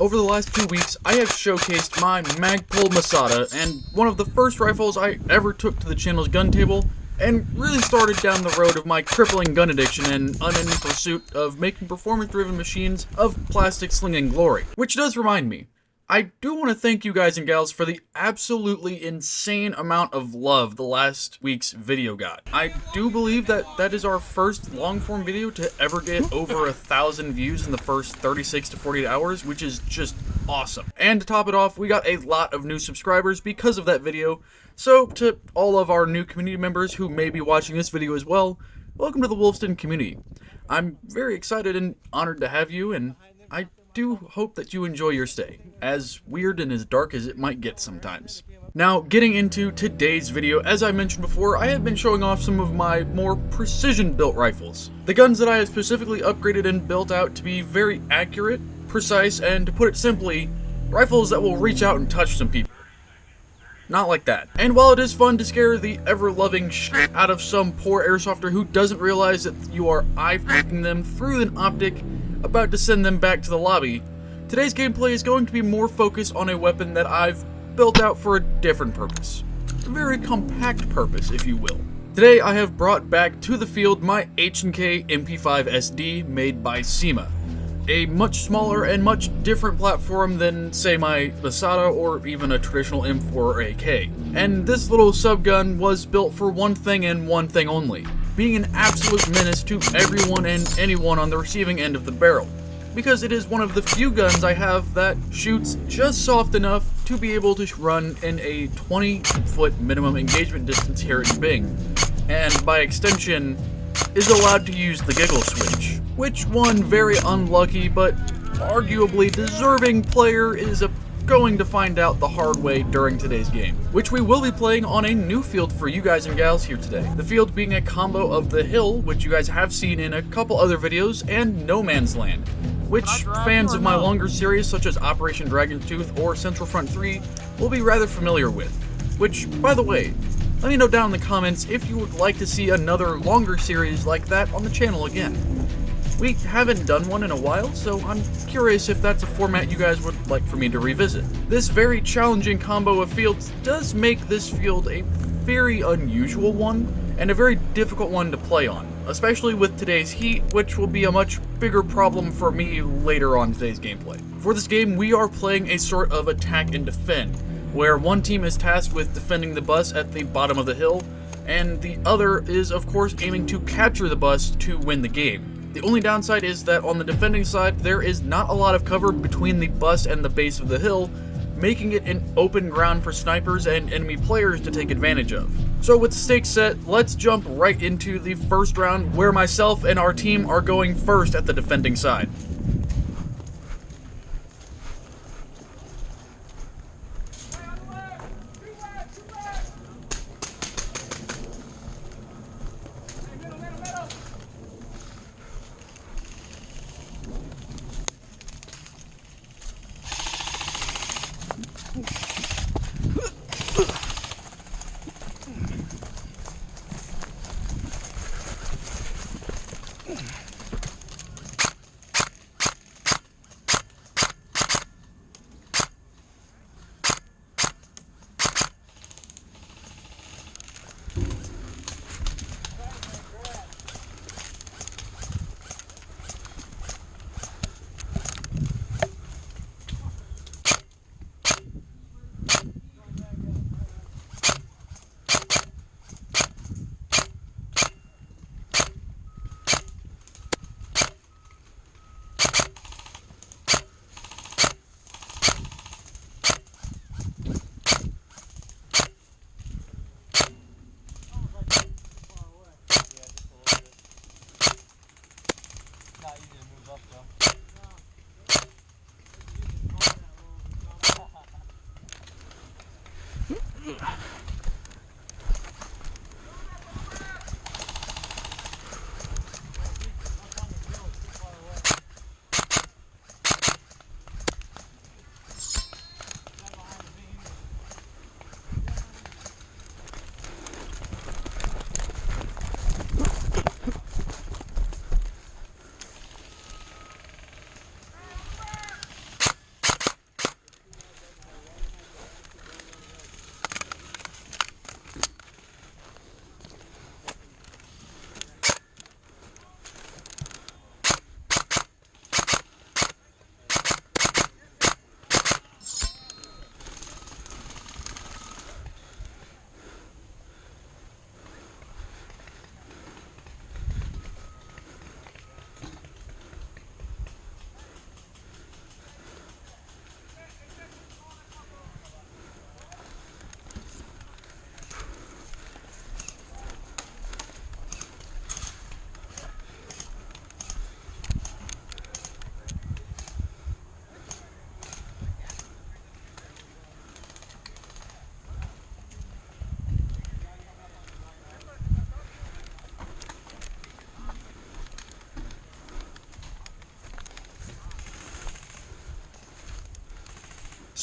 Over the last 2 weeks, I have showcased my Magpul Masada, and one of the first rifles I ever took to the channel's gun table, and really started down the road of my crippling gun addiction and unending pursuit of making performance-driven machines of plastic slinging glory. Which does remind me, I do want to thank you guys and gals for the absolutely insane amount of love the last week's video got. I do believe that that is our first long-form video to ever get over 1,000 views in the first 36 to 48 hours, which is just awesome. And to top it off, we got a lot of new subscribers because of that video. So, to all of our new community members who may be watching this video as well, welcome to the WolfDen community. I'm very excited and honored to have you, and I do hope that you enjoy your stay, as weird and as dark as it might get sometimes. Now, getting into today's video, as I mentioned before, I have been showing off some of my more precision-built rifles. The guns that I have specifically upgraded and built out to be very accurate, precise, and to put it simply, rifles that will reach out and touch some people. Not like that. And while it is fun to scare the ever-loving shit out of some poor airsofter who doesn't realize that you are eye-fucking them through an optic about to send them back to the lobby, today's gameplay is going to be more focused on a weapon that I've built out for a different purpose. A very compact purpose, if you will. Today I have brought back to the field my H&K MP5sd made by Cyma. A much smaller and much different platform than, say, my Masada or even a traditional M4 or AK. And this little subgun was built for one thing and one thing only: being an absolute menace to everyone and anyone on the receiving end of the barrel. Because it is one of the few guns I have that shoots just soft enough to be able to run in a 20-foot minimum engagement distance here at Bing, and by extension, is allowed to use the giggles switch, which one very unlucky but arguably deserving player is going to find out the hard way during today's game, which we will be playing on a new field for you guys and gals here today. The field being a combo of the Hill, which you guys have seen in a couple other videos, and No Man's Land, which fans of my longer series such as Operation Dragon's Tooth or Central Front 3 will be rather familiar with. Which, by the way, let me know down in the comments if you would like to see another longer series like that on the channel again. We haven't done one in a while, so I'm curious if that's a format you guys would like for me to revisit. This very challenging combo of fields does make this field a very unusual one, and a very difficult one to play on, especially with today's heat, which will be a much bigger problem for me later on in today's gameplay. For this game, we are playing a sort of attack and defend, where one team is tasked with defending the bus at the bottom of the hill, and the other is of course aiming to capture the bus to win the game. The only downside is that on the defending side, there is not a lot of cover between the bus and the base of the hill, making it an open ground for snipers and enemy players to take advantage of. So with the stakes set, let's jump right into the first round, where myself and our team are going first at the defending side.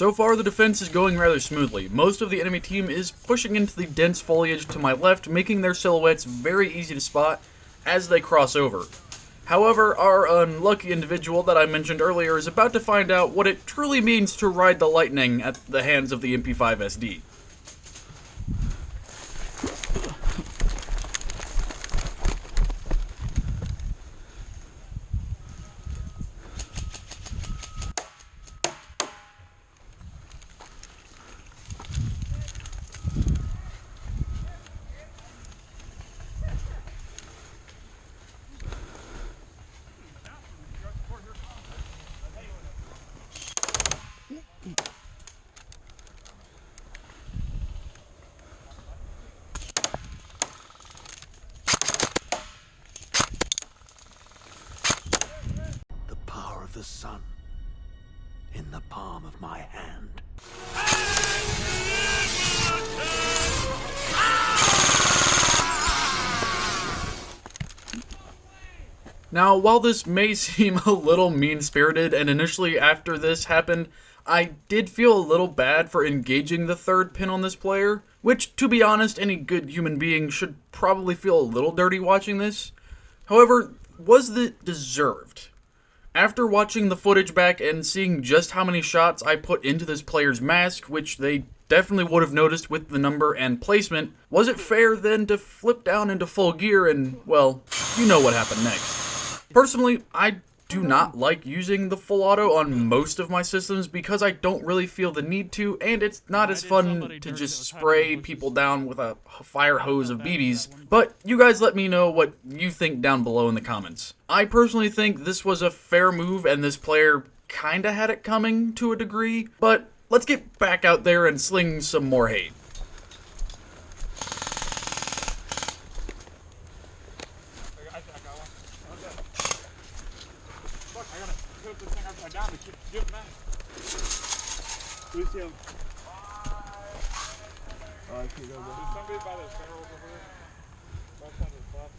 So far, the defense is going rather smoothly. Most of the enemy team is pushing into the dense foliage to my left, making their silhouettes very easy to spot as they cross over. However, our unlucky individual that I mentioned earlier is about to find out what it truly means to ride the lightning at the hands of the MP5sd. The sun in the palm of my hand. Now, while this may seem a little mean-spirited, and initially after this happened, I did feel a little bad for engaging the third pin on this player, which, to be honest, any good human being should probably feel a little dirty watching this. However, was it deserved? After watching the footage back and seeing just how many shots I put into this player's mask, which they definitely would have noticed with the number and placement, was it fair then to flip down into full gear and, well, you know what happened next. Personally, I do not like using the full auto on most of my systems because I don't really feel the need to, and it's not as fun to just spray people down with a fire hose of BBs, but you guys let me know what you think down below in the comments. I personally think this was a fair move and this player kinda had it coming to a degree, but let's get back out there and sling some more hate. Who's him? I can go back. There's somebody by the barrels over there. Right side of the bus.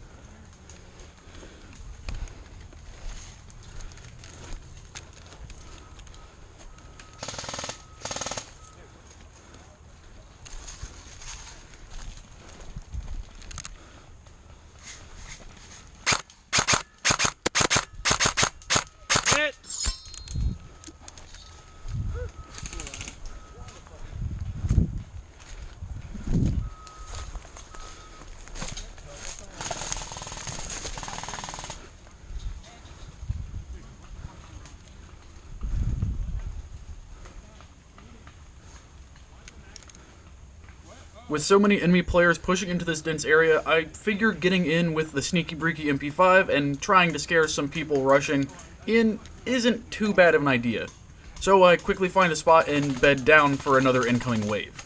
Hit! With so many enemy players pushing into this dense area, I figured getting in with the sneaky breaky MP5 and trying to scare some people rushing in isn't too bad of an idea. So I quickly find a spot and bed down for another incoming wave.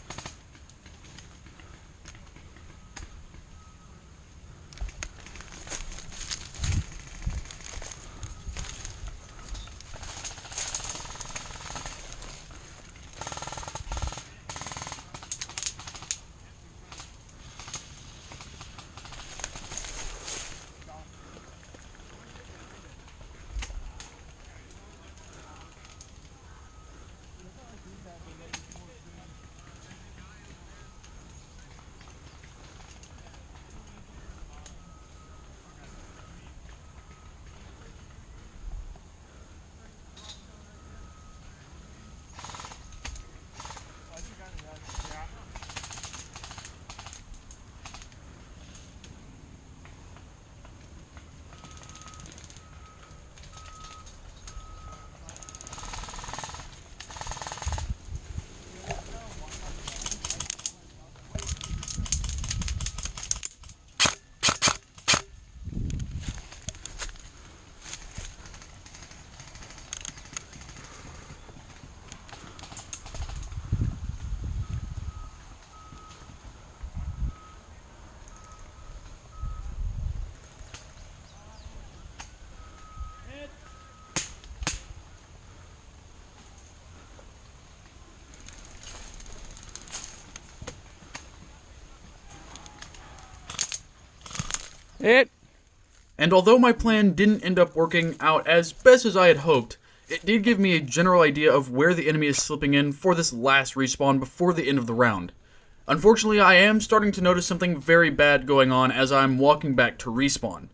Hit! And although my plan didn't end up working out as best as I had hoped, It did give me a general idea of where the enemy is slipping in for this last respawn before the end of the round. Unfortunately, I am starting to notice something very bad going on as I'm walking back to respawn.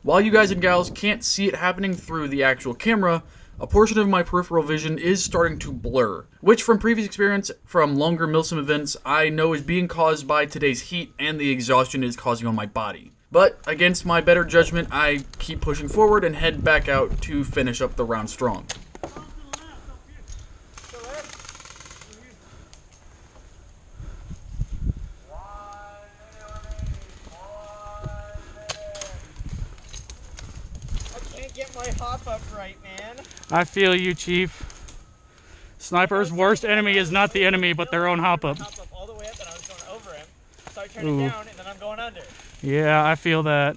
While you guys and gals can't see it happening through the actual camera, a portion of my peripheral vision is starting to blur, which from previous experience from longer milsim events I know is being caused by today's heat and the exhaustion it is causing on my body. But against my better judgment, I keep pushing forward and head back out to finish up the round strong. Get my hop up right, man. I feel you, Chief. Sniper's worst enemy is not the enemy, but their own hop up. Hop up all the way up, and I was going over him. So I turned it down, and then I'm going under. Yeah, I feel that.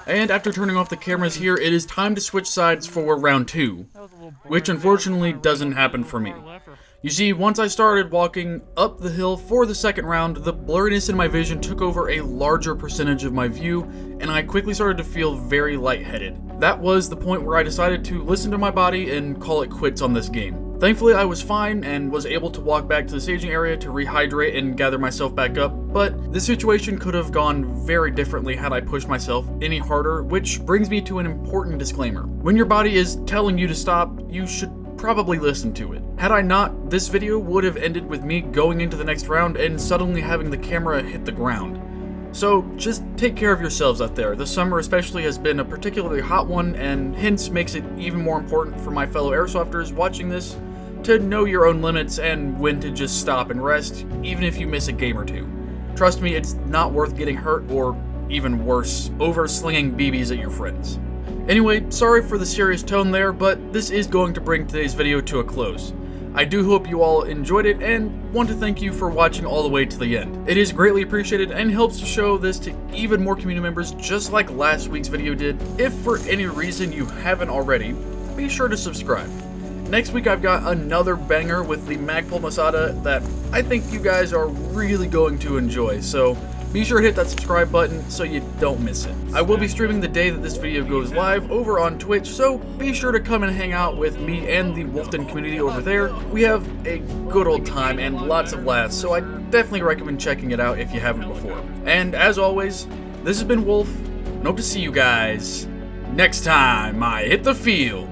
And after turning off the cameras here, it is time to switch sides for round 2, which unfortunately doesn't happen for me. You see, once I started walking up the hill for the second round, the blurriness in my vision took over a larger percentage of my view, and I quickly started to feel very lightheaded. That was the point where I decided to listen to my body and call it quits on this game. Thankfully, I was fine and was able to walk back to the staging area to rehydrate and gather myself back up, but this situation could have gone very differently had I pushed myself any harder, which brings me to an important disclaimer. When your body is telling you to stop, you should probably listen to it. Had I not, this video would have ended with me going into the next round and suddenly having the camera hit the ground. So just take care of yourselves out there. The summer especially has been a particularly hot one, and hence makes it even more important for my fellow airsofters watching this to know your own limits and when to just stop and rest, even if you miss a game or two. Trust me, it's not worth getting hurt or, even worse, over slinging BBs at your friends. Anyway, sorry for the serious tone there, but this is going to bring today's video to a close. I do hope you all enjoyed it and want to thank you for watching all the way to the end. It is greatly appreciated and helps to show this to even more community members, just like last week's video did. If for any reason you haven't already, be sure to subscribe. Next week I've got another banger with the Magpul Masada that I think you guys are really going to enjoy, so be sure to hit that subscribe button so you don't miss it. I will be streaming the day that this video goes live over on Twitch, so be sure to come and hang out with me and the WolfDen community over there. We have a good old time and lots of laughs, so I definitely recommend checking it out if you haven't before. And as always, this has been Wolf, and hope to see you guys next time I hit the field.